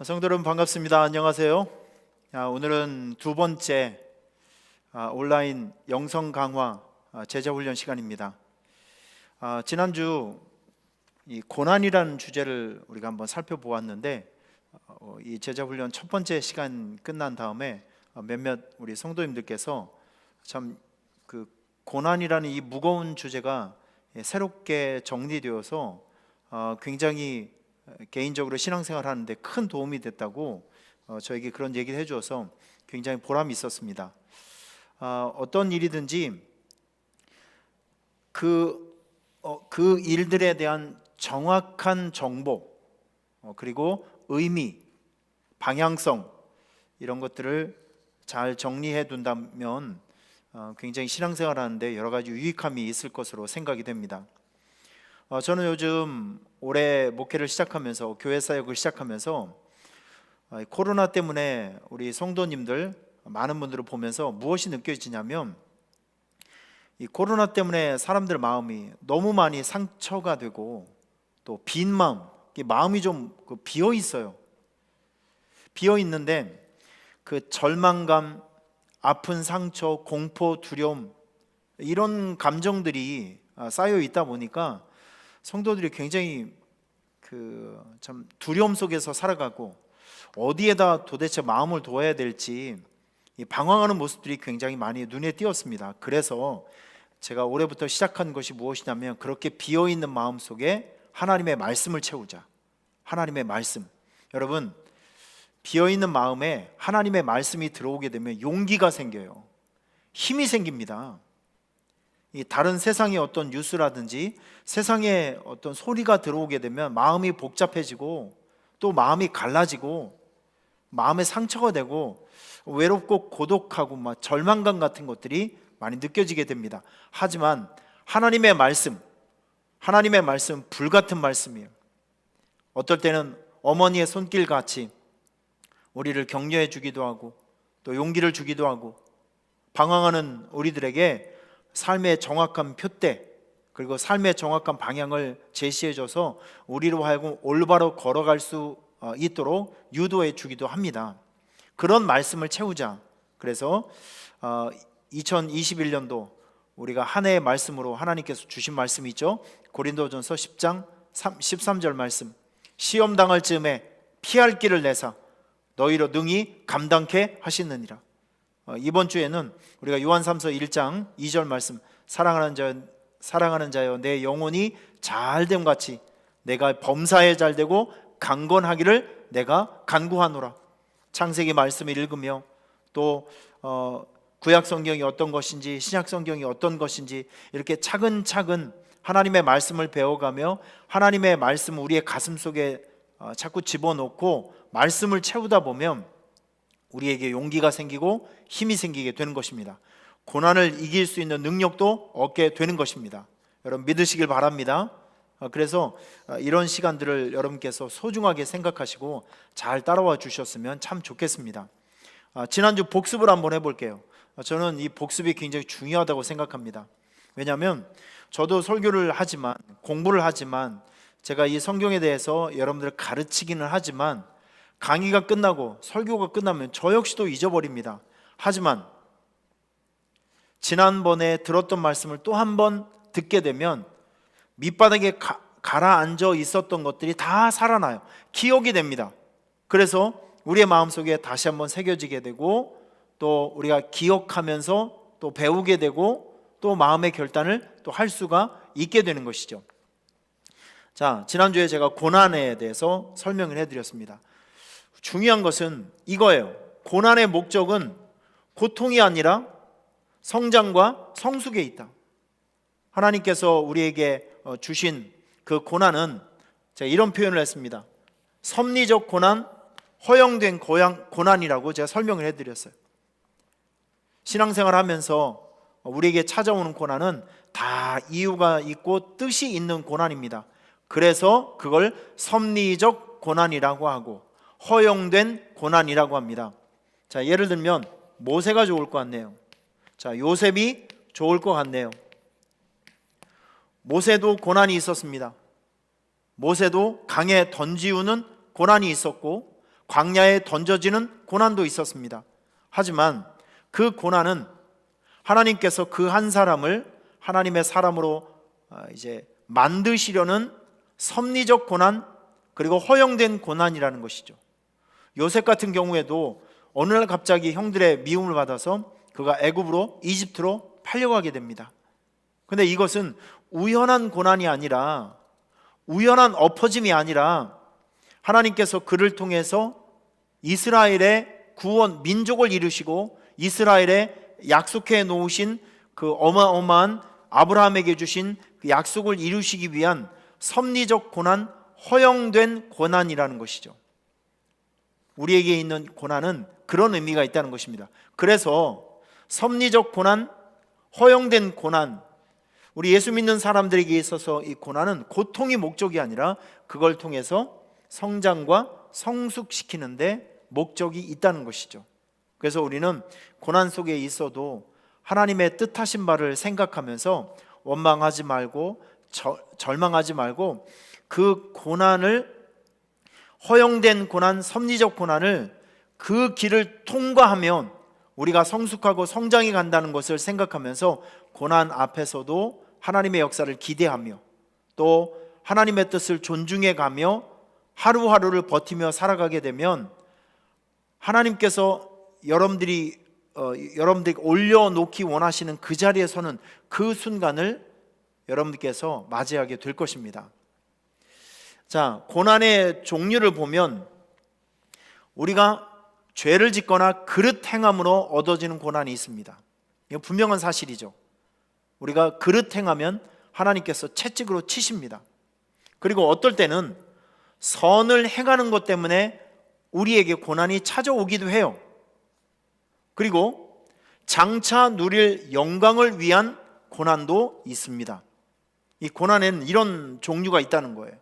성도 여러분 반갑습니다. 안녕하세요. 오늘은 두 번째 온라인 영성 강화 제자 훈련 시간입니다. 지난주 이 고난이라는 주제를 우리가 한번 살펴보았는데 이 제자 훈련 첫 번째 시간 끝난 다음에 몇몇 우리 성도님들께서 참 그 고난이라는 이 무거운 주제가 새롭게 정리되어서 굉장히 개인적으로 신앙생활 하는데 큰 도움이 됐다고 저에게 그런 얘기를 해주어서 굉장히 보람이 있었습니다. 어떤 일이든지 그 일들에 대한 정확한 정보 그리고 의미, 방향성 이런 것들을 잘 정리해 둔다면 굉장히 신앙생활 하는데 여러 가지 유익함이 있을 것으로 생각이 됩니다. 저는 요즘 올해 목회를 시작하면서 교회 사역을 시작하면서 코로나 때문에 우리 성도님들 많은 분들을 보면서 무엇이 느껴지냐면 이 코로나 때문에 사람들 마음이 너무 많이 상처가 되고 또 빈 마음이 좀 비어 있어요. 비어 있는데 그 절망감, 아픈 상처, 공포, 두려움 이런 감정들이 쌓여 있다 보니까 성도들이 굉장히 참 두려움 속에서 살아가고 어디에다 도대체 마음을 두어야 될지 방황하는 모습들이 굉장히 많이 눈에 띄었습니다. 그래서 제가 올해부터 시작한 것이 무엇이냐면 그렇게 비어있는 마음 속에 하나님의 말씀을 채우자. 하나님의 말씀. 여러분, 비어있는 마음에 하나님의 말씀이 들어오게 되면 용기가 생겨요. 힘이 생깁니다. 다른 세상의 어떤 뉴스라든지 세상의 어떤 소리가 들어오게 되면 마음이 복잡해지고 또 마음이 갈라지고 마음에 상처가 되고 외롭고 고독하고 막 절망감 같은 것들이 많이 느껴지게 됩니다. 하지만 하나님의 말씀 불같은 말씀이에요. 어떨 때는 어머니의 손길 같이 우리를 격려해 주기도 하고 또 용기를 주기도 하고 방황하는 우리들에게 삶의 정확한 표대 그리고 삶의 정확한 방향을 제시해줘서 우리로 하여금 올바로 걸어갈 수 있도록 유도해 주기도 합니다. 그런 말씀을 채우자. 그래서 2021년도 우리가 한 해의 말씀으로 하나님께서 주신 말씀이 있죠. 고린도전서 10장 13절 말씀. 시험 당할 즈음에 피할 길을 내사 너희로 능히 감당케 하시느니라. 이번 주에는 우리가 요한삼서 1장 2절 말씀 사랑하는 자여 내 영혼이 잘됨 같이 내가 범사에 잘되고 강건하기를 내가 간구하노라. 창세기 말씀을 읽으며 또 구약 성경이 어떤 것인지 신약 성경이 어떤 것인지 이렇게 차근차근 하나님의 말씀을 배워가며 하나님의 말씀 우리의 가슴 속에 자꾸 집어넣고 말씀을 채우다 보면 우리에게 용기가 생기고 힘이 생기게 되는 것입니다. 고난을 이길 수 있는 능력도 얻게 되는 것입니다. 여러분 믿으시길 바랍니다. 그래서 이런 시간들을 여러분께서 소중하게 생각하시고 잘 따라와 주셨으면 참 좋겠습니다. 지난주 복습을 한번 해볼게요. 저는 이 복습이 굉장히 중요하다고 생각합니다. 왜냐하면 저도 설교를 하지만 공부를 하지만 제가 이 성경에 대해서 여러분들을 가르치기는 하지만 강의가 끝나고 설교가 끝나면 저 역시도 잊어버립니다. 하지만 지난번에 들었던 말씀을 또 한 번 듣게 되면 밑바닥에 가라앉아 있었던 것들이 다 살아나요. 기억이 됩니다. 그래서 우리의 마음속에 다시 한번 새겨지게 되고 또 우리가 기억하면서 또 배우게 되고 또 마음의 결단을 또 할 수가 있게 되는 것이죠. 자, 지난주에 제가 고난에 대해서 설명을 해드렸습니다. 중요한 것은 이거예요. 고난의 목적은 고통이 아니라 성장과 성숙에 있다. 하나님께서 우리에게 주신 그 고난은 제가 이런 표현을 했습니다. 섭리적 고난, 허용된 고난이라고 제가 설명을 해드렸어요. 신앙생활 하면서 우리에게 찾아오는 고난은 다 이유가 있고 뜻이 있는 고난입니다. 그래서 그걸 섭리적 고난이라고 하고 허용된 고난이라고 합니다. 자, 예를 들면 모세가 좋을 것 같네요. 자, 요셉이 좋을 것 같네요. 모세도 고난이 있었습니다. 모세도 강에 던지우는 고난이 있었고 광야에 던져지는 고난도 있었습니다. 하지만 그 고난은 하나님께서 그 한 사람을 하나님의 사람으로 이제 만드시려는 섭리적 고난, 그리고 허용된 고난이라는 것이죠. 요셉 같은 경우에도 어느 날 갑자기 형들의 미움을 받아서 그가 애굽으로, 이집트로 팔려가게 됩니다. 근데 이것은 우연한 고난이 아니라, 우연한 엎어짐이 아니라 하나님께서 그를 통해서 이스라엘의 구원, 민족을 이루시고 이스라엘에 약속해 놓으신 그 어마어마한 아브라함에게 주신 그 약속을 이루시기 위한 섭리적 고난, 허용된 고난이라는 것이죠. 우리에게 있는 고난은 그런 의미가 있다는 것입니다. 그래서 섭리적 고난, 허용된 고난, 우리 예수 믿는 사람들에게 있어서 이 고난은 고통이 목적이 아니라 그걸 통해서 성장과 성숙시키는데 목적이 있다는 것이죠. 그래서 우리는 고난 속에 있어도 하나님의 뜻하신 바를 생각하면서 원망하지 말고 절망하지 말고 그 고난을, 허용된 고난, 섭리적 고난을, 그 길을 통과하면 우리가 성숙하고 성장해 간다는 것을 생각하면서 고난 앞에서도 하나님의 역사를 기대하며 또 하나님의 뜻을 존중해 가며 하루하루를 버티며 살아가게 되면 하나님께서 여러분들이 올려놓기 원하시는 그 자리에 서는 그 순간을 여러분들께서 맞이하게 될 것입니다. 자, 고난의 종류를 보면 우리가 죄를 짓거나 그릇 행함으로 얻어지는 고난이 있습니다. 이거 분명한 사실이죠. 우리가 그릇 행하면 하나님께서 채찍으로 치십니다. 그리고 어떨 때는 선을 행하는 것 때문에 우리에게 고난이 찾아오기도 해요. 그리고 장차 누릴 영광을 위한 고난도 있습니다. 이 고난에는 이런 종류가 있다는 거예요.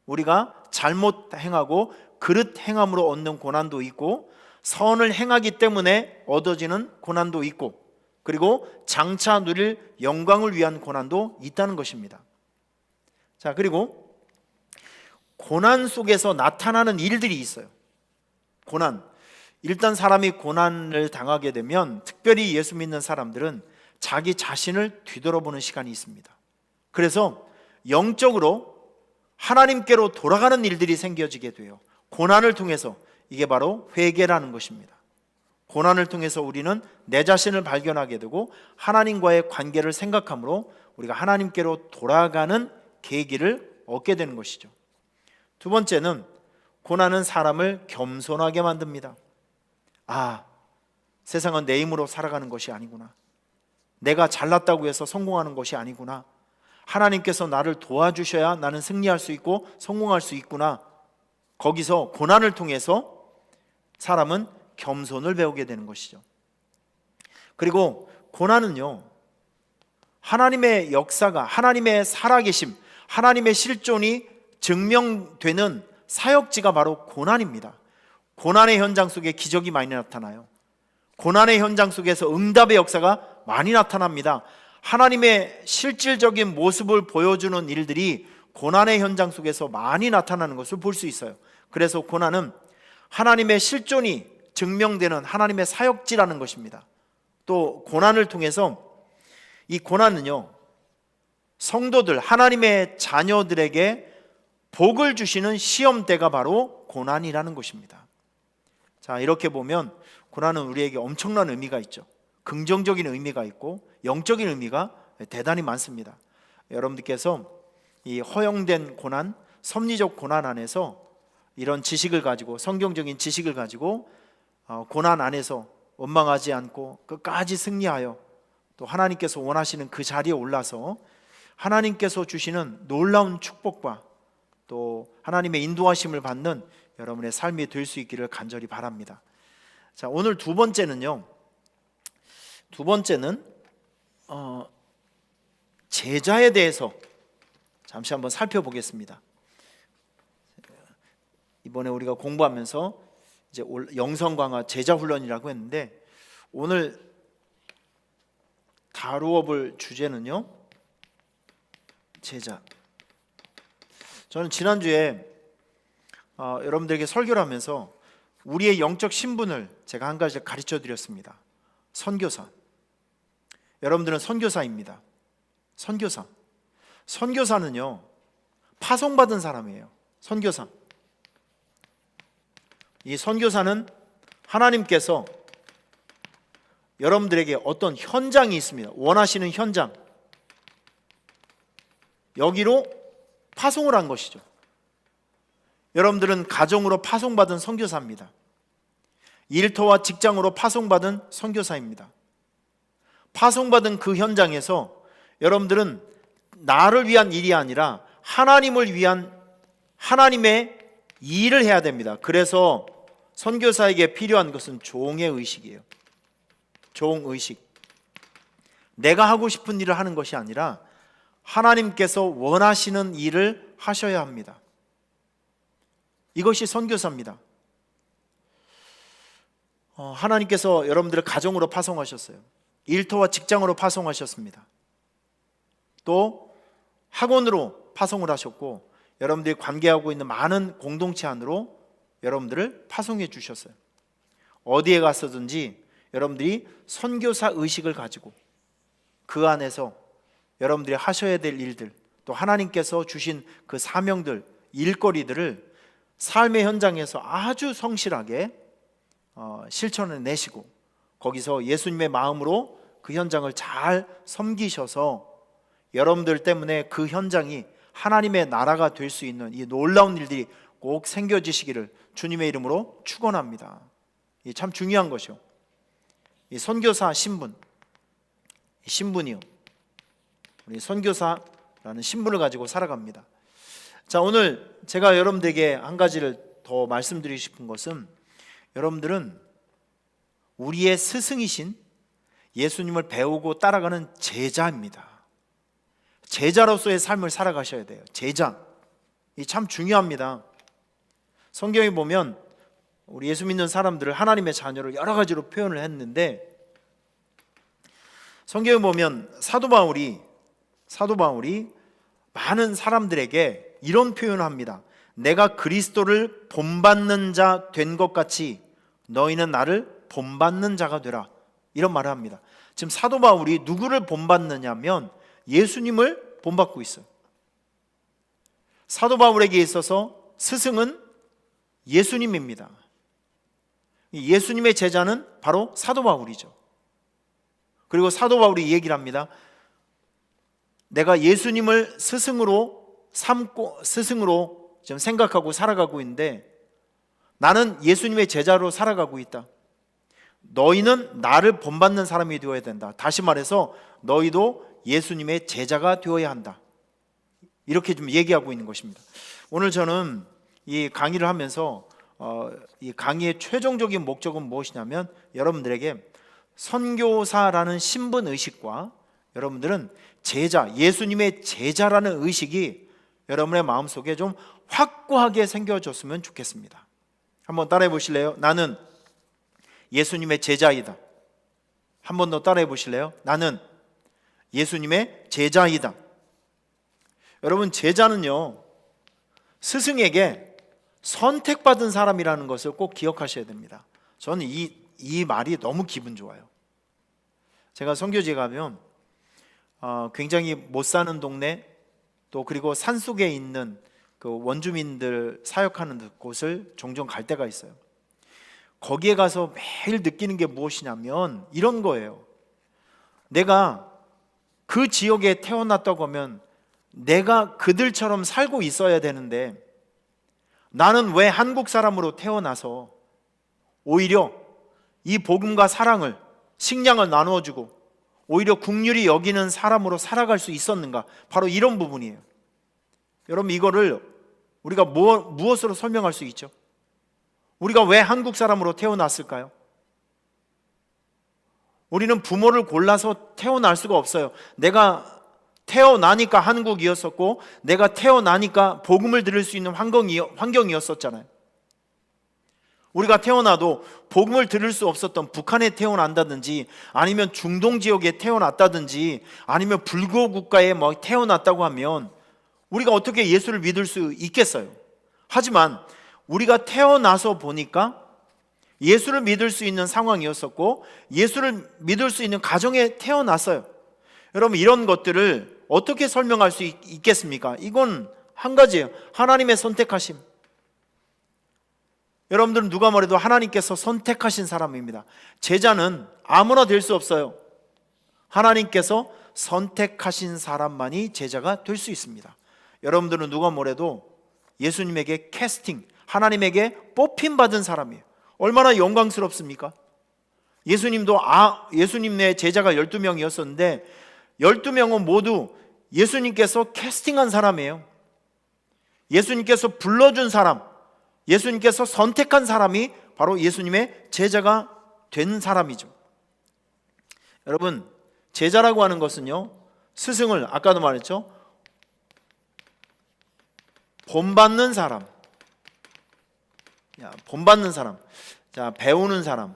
우리가 잘못 행하고 그릇 행함으로 얻는 고난도 있고, 선을 행하기 때문에 얻어지는 고난도 있고, 그리고 장차 누릴 영광을 위한 고난도 있다는 것입니다. 자, 그리고 고난 속에서 나타나는 일들이 있어요. 고난. 일단 사람이 고난을 당하게 되면, 특별히 예수 믿는 사람들은 자기 자신을 뒤돌아보는 시간이 있습니다. 그래서 영적으로 하나님께로 돌아가는 일들이 생겨지게 돼요. 고난을 통해서. 이게 바로 회개라는 것입니다. 고난을 통해서 우리는 내 자신을 발견하게 되고 하나님과의 관계를 생각함으로 우리가 하나님께로 돌아가는 계기를 얻게 되는 것이죠. 두 번째는, 고난은 사람을 겸손하게 만듭니다. 아, 세상은 내 힘으로 살아가는 것이 아니구나. 내가 잘났다고 해서 성공하는 것이 아니구나. 하나님께서 나를 도와주셔야 나는 승리할 수 있고 성공할 수 있구나. 거기서 고난을 통해서 사람은 겸손을 배우게 되는 것이죠. 그리고 고난은요, 하나님의 역사가, 하나님의 살아계심, 하나님의 실존이 증명되는 사역지가 바로 고난입니다. 고난의 현장 속에 기적이 많이 나타나요. 고난의 현장 속에서 응답의 역사가 많이 나타납니다. 하나님의 실질적인 모습을 보여주는 일들이 고난의 현장 속에서 많이 나타나는 것을 볼 수 있어요. 그래서 고난은 하나님의 실존이 증명되는 하나님의 사역지라는 것입니다. 또 고난을 통해서, 이 고난은요, 성도들, 하나님의 자녀들에게 복을 주시는 시험대가 바로 고난이라는 것입니다. 자, 이렇게 보면 고난은 우리에게 엄청난 의미가 있죠. 긍정적인 의미가 있고 영적인 의미가 대단히 많습니다. 여러분들께서 이 허용된 고난, 섭리적 고난 안에서 이런 지식을 가지고, 성경적인 지식을 가지고 고난 안에서 원망하지 않고 끝까지 승리하여 또 하나님께서 원하시는 그 자리에 올라서 하나님께서 주시는 놀라운 축복과 또 하나님의 인도하심을 받는 여러분의 삶이 될 수 있기를 간절히 바랍니다. 자, 오늘 두 번째는 제자에 대해서 잠시 한번 살펴보겠습니다. 이번에 우리가 공부하면서 이제 영성 강화 제자 훈련이라고 했는데, 오늘 다루어 볼 주제는요, 제자. 저는 지난주에 여러분들에게 설교를 하면서 우리의 영적 신분을 제가 한 가지 가르쳐 드렸습니다. 선교사. 여러분들은 선교사입니다. 선교사. 선교사는요, 파송받은 사람이에요. 선교사. 이 선교사는 하나님께서 여러분들에게 어떤 현장이 있습니다. 원하시는 현장. 여기로 파송을 한 것이죠. 여러분들은 가정으로 파송받은 선교사입니다. 일터와 직장으로 파송받은 선교사입니다. 파송받은 그 현장에서 여러분들은 나를 위한 일이 아니라 하나님을 위한 하나님의 일을 해야 됩니다. 그래서 선교사에게 필요한 것은 종의 의식이에요. 종의식. 내가 하고 싶은 일을 하는 것이 아니라 하나님께서 원하시는 일을 하셔야 합니다. 이것이 선교사입니다. 하나님께서 여러분들을 가정으로 파송하셨어요. 일터와 직장으로 파송하셨습니다. 또 학원으로 파송을 하셨고, 여러분들이 관계하고 있는 많은 공동체 안으로 여러분들을 파송해 주셨어요. 어디에 가서든지 여러분들이 선교사 의식을 가지고 그 안에서 여러분들이 하셔야 될 일들, 또 하나님께서 주신 그 사명들, 일거리들을 삶의 현장에서 아주 성실하게 실천해 내시고, 거기서 예수님의 마음으로 그 현장을 잘 섬기셔서 여러분들 때문에 그 현장이 하나님의 나라가 될 수 있는 이 놀라운 일들이 꼭 생겨지시기를 주님의 이름으로 축원합니다. 이 참 중요한 것이요. 이 선교사 신분, 이 신분이요. 우리 선교사라는 신분을 가지고 살아갑니다. 자, 오늘 제가 여러분들에게 한 가지를 더 말씀드리고 싶은 것은, 여러분들은 우리의 스승이신 예수님을 배우고 따라가는 제자입니다. 제자로서의 삶을 살아가셔야 돼요. 제자. 이 참 중요합니다. 성경에 보면 우리 예수 믿는 사람들을 하나님의 자녀를 여러 가지로 표현을 했는데, 성경에 보면 사도 바울이 많은 사람들에게 이런 표현을 합니다. 내가 그리스도를 본받는 자 된 것 같이 너희는 나를 본받는 자가 되라. 이런 말을 합니다. 지금 사도 바울이 누구를 본받느냐면 예수님을 본받고 있어요. 사도 바울에게 있어서 스승은 예수님입니다. 예수님의 제자는 바로 사도 바울이죠. 그리고 사도 바울이 이 얘기를 합니다. 내가 예수님을 스승으로 삼고 스승으로 지금 생각하고 살아가고 있는데, 나는 예수님의 제자로 살아가고 있다. 너희는 나를 본받는 사람이 되어야 된다. 다시 말해서 너희도 예수님의 제자가 되어야 한다. 이렇게 좀 얘기하고 있는 것입니다. 오늘 저는 이 강의를 하면서 이 강의의 최종적인 목적은 무엇이냐면, 여러분들에게 선교사라는 신분 의식과 여러분들은 제자, 예수님의 제자라는 의식이 여러분의 마음속에 좀 확고하게 생겨졌으면 좋겠습니다. 한번 따라해 보실래요? 나는 예수님의 제자이다. 한 번 더 따라해 보실래요? 나는 예수님의 제자이다. 여러분, 제자는요, 스승에게 선택받은 사람이라는 것을 꼭 기억하셔야 됩니다. 저는 이 말이 너무 기분 좋아요. 제가 선교지에 가면 굉장히 못 사는 동네, 또 그리고 산속에 있는 그 원주민들 사역하는 곳을 종종 갈 때가 있어요. 거기에 가서 매일 느끼는 게 무엇이냐면 이런 거예요. 내가 그 지역에 태어났다고 하면 내가 그들처럼 살고 있어야 되는데, 나는 왜 한국 사람으로 태어나서 오히려 이 복음과 사랑을, 식량을 나누어주고 오히려 긍휼히 여기는 사람으로 살아갈 수 있었는가? 바로 이런 부분이에요. 여러분, 이거를 우리가 무엇으로 설명할 수 있죠? 우리가 왜 한국 사람으로 태어났을까요? 우리는 부모를 골라서 태어날 수가 없어요. 내가 태어나니까 한국이었었고, 내가 태어나니까 복음을 들을 수 있는 환경이었었잖아요. 우리가 태어나도 복음을 들을 수 없었던 북한에 태어난다든지, 아니면 중동 지역에 태어났다든지, 아니면 불교 국가에 태어났다고 하면 우리가 어떻게 예수를 믿을 수 있겠어요? 하지만 우리가 태어나서 보니까 예수를 믿을 수 있는 상황이었었고 예수를 믿을 수 있는 가정에 태어났어요. 여러분, 이런 것들을 어떻게 설명할 수 있겠습니까? 이건 한 가지예요. 하나님의 선택하심. 여러분들은 누가 뭐래도 하나님께서 선택하신 사람입니다. 제자는 아무나 될 수 없어요. 하나님께서 선택하신 사람만이 제자가 될 수 있습니다. 여러분들은 누가 뭐래도 예수님에게 캐스팅, 하나님에게 뽑힘받은 사람이에요. 얼마나 영광스럽습니까? 예수님도 예수님의 제자가 12명이었었는데 12명은 모두 예수님께서 캐스팅한 사람이에요. 예수님께서 불러준 사람, 예수님께서 선택한 사람이 바로 예수님의 제자가 된 사람이죠. 여러분, 제자라고 하는 것은요, 스승을 아까도 말했죠, 본받는 사람, 본받는 사람, 자, 배우는 사람,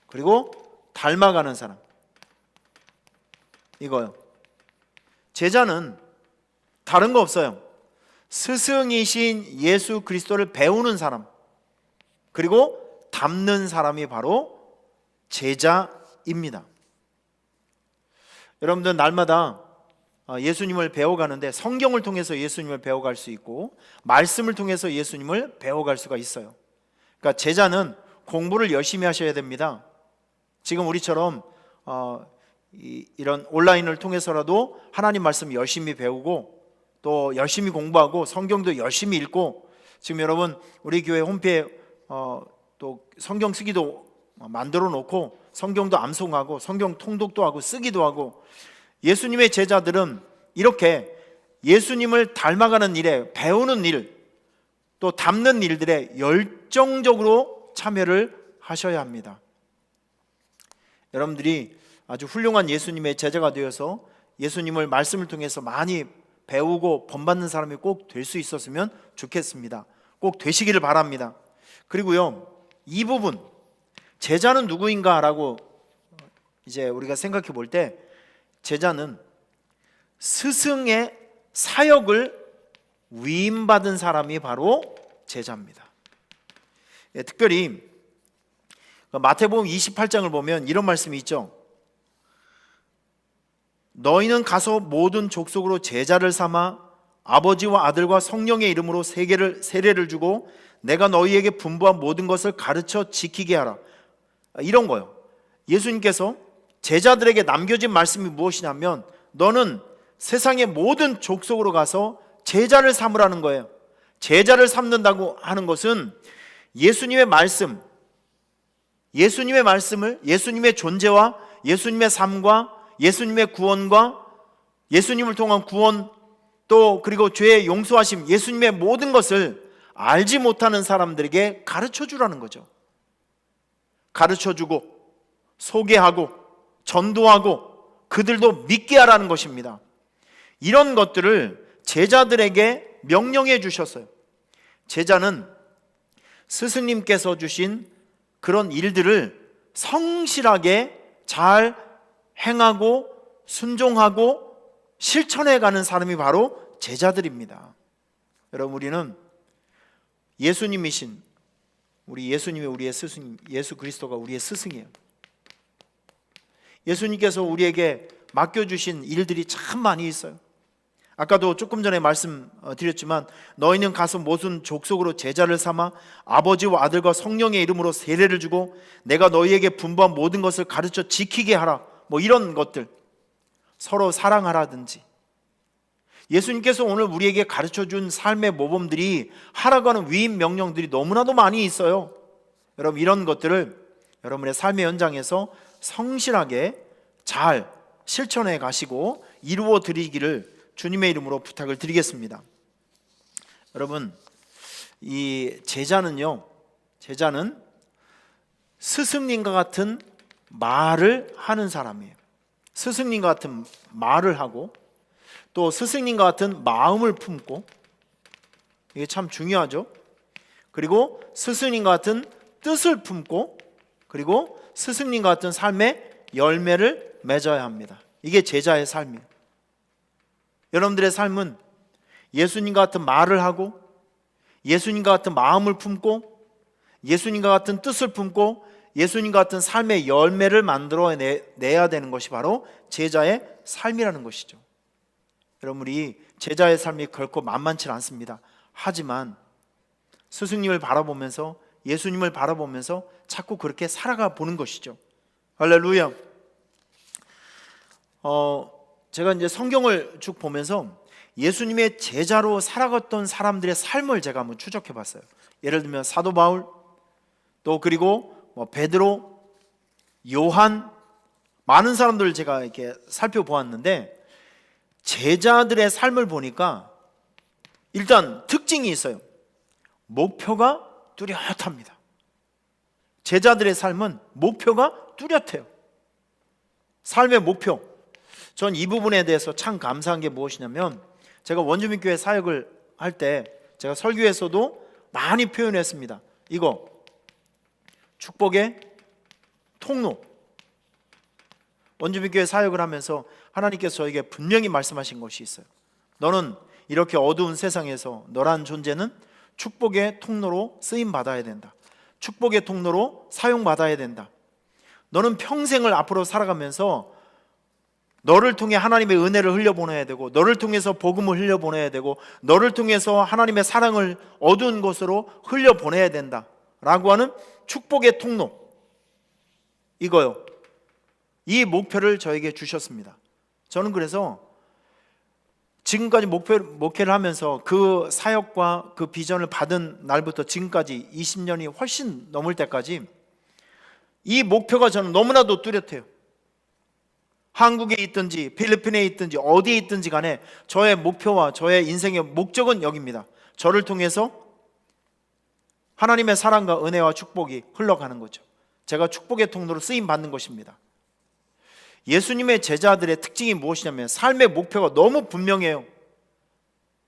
그리고 닮아가는 사람, 이거요. 제자는 다른 거 없어요. 스승이신 예수 그리스도를 배우는 사람, 그리고 닮는 사람이 바로 제자입니다. 여러분들 날마다 예수님을 배워가는데 성경을 통해서 예수님을 배워갈 수 있고 말씀을 통해서 예수님을 배워갈 수가 있어요. 그러니까 제자는 공부를 열심히 하셔야 됩니다. 지금 우리처럼 이런 온라인을 통해서라도 하나님 말씀 열심히 배우고 또 열심히 공부하고 성경도 열심히 읽고, 지금 여러분 우리 교회 홈페이지에 또 성경 쓰기도 만들어 놓고 성경도 암송하고 성경 통독도 하고 쓰기도 하고, 예수님의 제자들은 이렇게 예수님을 닮아가는 일에, 배우는 일, 또 닮는 일들에 열정적으로 참여를 하셔야 합니다. 여러분들이 아주 훌륭한 예수님의 제자가 되어서 예수님을 말씀을 통해서 많이 배우고 본받는 사람이 꼭 될 수 있었으면 좋겠습니다. 꼭 되시기를 바랍니다. 그리고요, 이 부분, 제자는 누구인가라고 이제 우리가 생각해 볼 때, 제자는 스승의 사역을 위임받은 사람이 바로 제자입니다. 특별히 마태복음 28장을 보면 이런 말씀이 있죠. 너희는 가서 모든 족속으로 제자를 삼아 아버지와 아들과 성령의 이름으로 세례를 주고 내가 너희에게 분부한 모든 것을 가르쳐 지키게 하라. 이런 거요. 예수님께서 제자들에게 남겨진 말씀이 무엇이냐면, 너는 세상의 모든 족속으로 가서 제자를 삼으라는 거예요. 제자를 삼는다고 하는 것은 예수님의 말씀, 예수님의 말씀을, 예수님의 존재와 예수님의 삶과 예수님의 구원과 예수님을 통한 구원, 또 그리고 죄의 용서하심, 예수님의 모든 것을 알지 못하는 사람들에게 가르쳐 주라는 거죠. 가르쳐 주고 소개하고 전도하고 그들도 믿게 하라는 것입니다. 이런 것들을 제자들에게 명령해 주셨어요. 제자는 스승님께서 주신 그런 일들을 성실하게 잘 행하고 순종하고 실천해가는 사람이 바로 제자들입니다. 여러분, 우리는 예수님이신 우리 예수님이 우리의 스승, 예수 그리스도가 우리의 스승이에요. 예수님께서 우리에게 맡겨주신 일들이 참 많이 있어요. 아까도 조금 전에 말씀드렸지만, 너희는 가서 모든 족속으로 제자를 삼아 아버지와 아들과 성령의 이름으로 세례를 주고 내가 너희에게 분부한 모든 것을 가르쳐 지키게 하라. 뭐 이런 것들, 서로 사랑하라든지, 예수님께서 오늘 우리에게 가르쳐준 삶의 모범들이 하라고 하는 위임 명령들이 너무나도 많이 있어요. 여러분, 이런 것들을 여러분의 삶의 현장에서 성실하게 잘 실천해 가시고 이루어 드리기를 주님의 이름으로 부탁을 드리겠습니다. 여러분, 이 제자는 스승님과 같은 말을 하는 사람이에요. 스승님과 같은 말을 하고 또 스승님과 같은 마음을 품고, 이게 참 중요하죠. 그리고 스승님과 같은 뜻을 품고, 그리고 스승님과 같은 삶의 열매를 맺어야 합니다. 이게 제자의 삶이에요. 여러분들의 삶은 예수님과 같은 말을 하고 예수님과 같은 마음을 품고 예수님과 같은 뜻을 품고 예수님과 같은 삶의 열매를 만들어내야 되는 것이 바로 제자의 삶이라는 것이죠. 여러분, 우리 제자의 삶이 결코 만만치 않습니다. 하지만 스승님을 바라보면서 예수님을 바라보면서 자꾸 그렇게 살아가 보는 것이죠. 할렐루야. 제가 이제 성경을 쭉 보면서 예수님의 제자로 살아갔던 사람들의 삶을 제가 한번 추적해 봤어요. 예를 들면 사도 바울, 또 그리고 베드로, 요한, 많은 사람들을 제가 이렇게 살펴보았는데 제자들의 삶을 보니까 일단 특징이 있어요. 목표가 뚜렷합니다. 제자들의 삶은 목표가 뚜렷해요. 삶의 목표. 전 이 부분에 대해서 참 감사한 게 무엇이냐면 제가 원주민교회 사역을 할 때 제가 설교에서도 많이 표현했습니다. 이거 축복의 통로. 원주민교회 사역을 하면서 하나님께서 저에게 분명히 말씀하신 것이 있어요. 너는 이렇게 어두운 세상에서 너란 존재는 축복의 통로로 쓰임 받아야 된다. 축복의 통로로 사용받아야 된다. 너는 평생을 앞으로 살아가면서 너를 통해 하나님의 은혜를 흘려보내야 되고, 너를 통해서 복음을 흘려보내야 되고, 너를 통해서 하나님의 사랑을 어두운 곳으로 흘려보내야 된다 라고 하는 축복의 통로, 이거요. 이 목표를 저에게 주셨습니다. 저는 그래서 지금까지 목회를 하면서 그 사역과 그 비전을 받은 날부터 지금까지 20년이 훨씬 넘을 때까지 이 목표가 저는 너무나도 뚜렷해요. 한국에 있든지 필리핀에 있든지 어디에 있든지 간에 저의 목표와 저의 인생의 목적은 여기입니다. 저를 통해서 하나님의 사랑과 은혜와 축복이 흘러가는 거죠. 제가 축복의 통로로 쓰임 받는 것입니다. 예수님의 제자들의 특징이 무엇이냐면 삶의 목표가 너무 분명해요.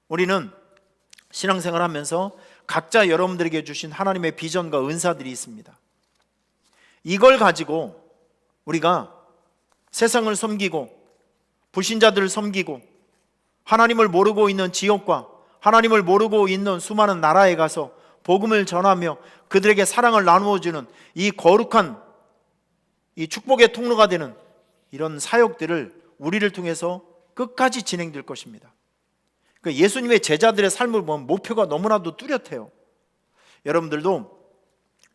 우리는 신앙생활 하면서 각자 여러분들에게 주신 하나님의 비전과 은사들이 있습니다. 이걸 가지고 우리가 세상을 섬기고 불신자들을 섬기고 하나님을 모르고 있는 지역과 하나님을 모르고 있는 수많은 나라에 가서 복음을 전하며 그들에게 사랑을 나누어주는 이 거룩한 이 축복의 통로가 되는 이런 사역들을 우리를 통해서 끝까지 진행될 것입니다. 그러니까 예수님의 제자들의 삶을 보면 목표가 너무나도 뚜렷해요. 여러분들도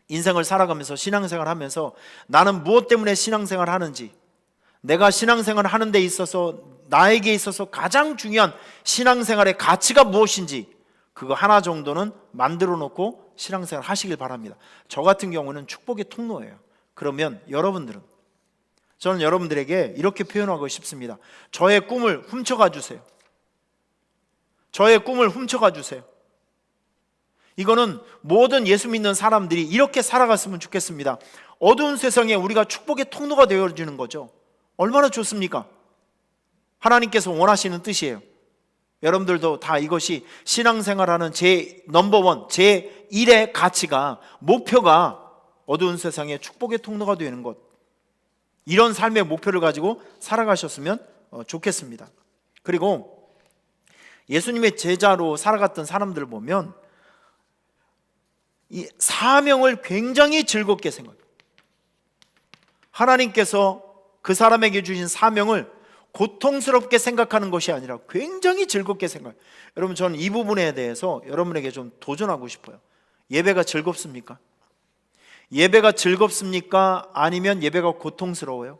인생을 살아가면서 신앙생활 하면서 나는 무엇 때문에 신앙생활 하는지, 내가 신앙생활 하는 데 있어서 나에게 있어서 가장 중요한 신앙생활의 가치가 무엇인지 그거 하나 정도는 만들어 놓고 신앙생활 하시길 바랍니다. 저 같은 경우는 축복의 통로예요. 그러면 저는 여러분들에게 이렇게 표현하고 싶습니다. 저의 꿈을 훔쳐가 주세요. 저의 꿈을 훔쳐가 주세요. 이거는 모든 예수 믿는 사람들이 이렇게 살아갔으면 좋겠습니다. 어두운 세상에 우리가 축복의 통로가 되어주는 거죠. 얼마나 좋습니까? 하나님께서 원하시는 뜻이에요. 여러분들도 다 이것이 신앙생활하는 제 넘버원, 제 1의 가치가, 목표가 어두운 세상에 축복의 통로가 되는 것, 이런 삶의 목표를 가지고 살아가셨으면 좋겠습니다. 그리고 예수님의 제자로 살아갔던 사람들을 보면 이 사명을 굉장히 즐겁게 생각해요. 하나님께서 그 사람에게 주신 사명을 고통스럽게 생각하는 것이 아니라 굉장히 즐겁게 생각해요. 여러분, 저는 이 부분에 대해서 여러분에게 좀 도전하고 싶어요. 예배가 즐겁습니까? 예배가 즐겁습니까? 아니면 예배가 고통스러워요?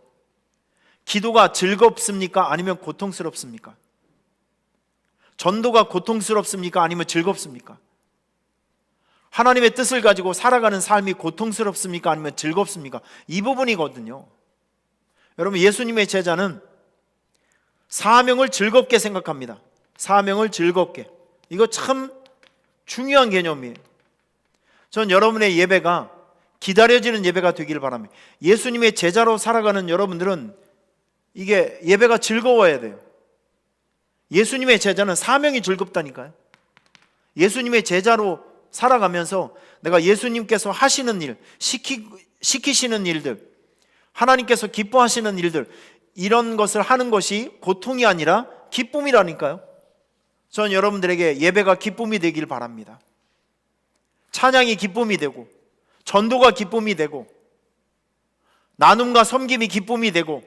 기도가 즐겁습니까? 아니면 고통스럽습니까? 전도가 고통스럽습니까? 아니면 즐겁습니까? 하나님의 뜻을 가지고 살아가는 삶이 고통스럽습니까? 아니면 즐겁습니까? 이 부분이거든요. 여러분, 예수님의 제자는 사명을 즐겁게 생각합니다. 사명을 즐겁게. 이거 참 중요한 개념이에요. 전 여러분의 예배가 기다려지는 예배가 되기를 바랍니다. 예수님의 제자로 살아가는 여러분들은 이게 예배가 즐거워야 돼요. 예수님의 제자는 사명이 즐겁다니까요. 예수님의 제자로 살아가면서 내가 예수님께서 하시는 일, 시키시는 일들, 하나님께서 기뻐하시는 일들, 이런 것을 하는 것이 고통이 아니라 기쁨이라니까요. 저는 여러분들에게 예배가 기쁨이 되길 바랍니다. 찬양이 기쁨이 되고, 전도가 기쁨이 되고, 나눔과 섬김이 기쁨이 되고,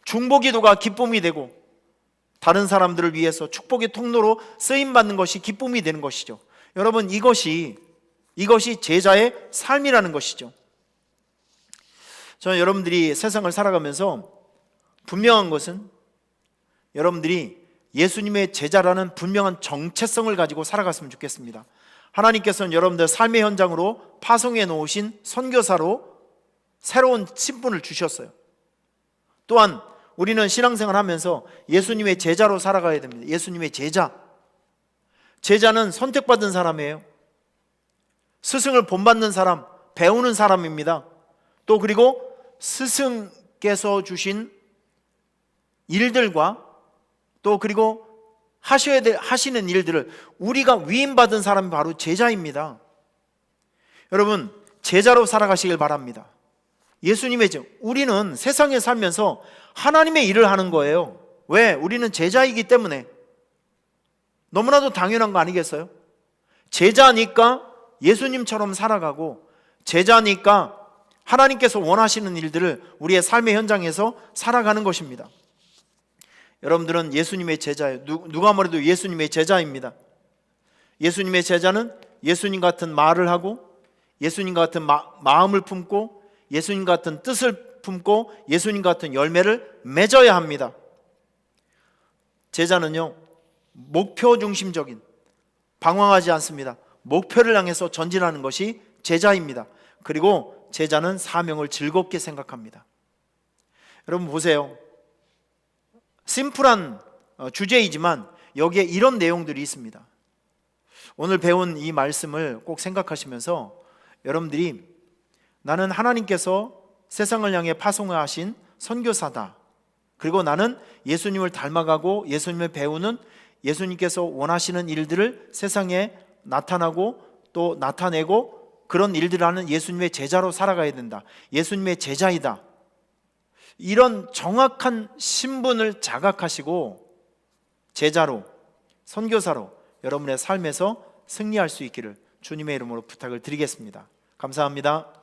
중보기도가 기쁨이 되고, 다른 사람들을 위해서 축복의 통로로 쓰임받는 것이 기쁨이 되는 것이죠. 여러분, 이것이 제자의 삶이라는 것이죠. 저는 여러분들이 세상을 살아가면서 분명한 것은 여러분들이 예수님의 제자라는 분명한 정체성을 가지고 살아갔으면 좋겠습니다. 하나님께서는 여러분들 삶의 현장으로 파송해 놓으신 선교사로 새로운 신분을 주셨어요. 또한 우리는 신앙생활 하면서 예수님의 제자로 살아가야 됩니다. 예수님의 제자. 제자는 선택받은 사람이에요. 스승을 본받는 사람, 배우는 사람입니다. 또 그리고 스승께서 주신 일들과 또 그리고 하시는 일들을 우리가 위임받은 사람이 바로 제자입니다. 여러분, 제자로 살아가시길 바랍니다. 예수님의 제자. 우리는 세상에 살면서 하나님의 일을 하는 거예요. 왜? 우리는 제자이기 때문에. 너무나도 당연한 거 아니겠어요? 제자니까 예수님처럼 살아가고, 제자니까 하나님께서 원하시는 일들을 우리의 삶의 현장에서 살아가는 것입니다. 여러분들은 예수님의 제자예요. 누가 뭐래도 예수님의 제자입니다. 예수님의 제자는 예수님 같은 말을 하고, 예수님 같은 마음을 품고, 예수님 같은 뜻을 품고, 예수님 같은 열매를 맺어야 합니다. 제자는요, 목표 중심적인, 방황하지 않습니다. 목표를 향해서 전진하는 것이 제자입니다. 그리고 제자는 사명을 즐겁게 생각합니다. 여러분 보세요. 심플한 주제이지만 여기에 이런 내용들이 있습니다. 오늘 배운 이 말씀을 꼭 생각하시면서 여러분들이 나는 하나님께서 세상을 향해 파송하신 선교사다. 그리고 나는 예수님을 닮아가고 예수님을 배우는, 예수님께서 원하시는 일들을 세상에 나타나고 또 나타내고 그런 일들을 하는 예수님의 제자로 살아가야 된다. 예수님의 제자이다. 이런 정확한 신분을 자각하시고 제자로, 선교사로 여러분의 삶에서 승리할 수 있기를 주님의 이름으로 부탁을 드리겠습니다. 감사합니다.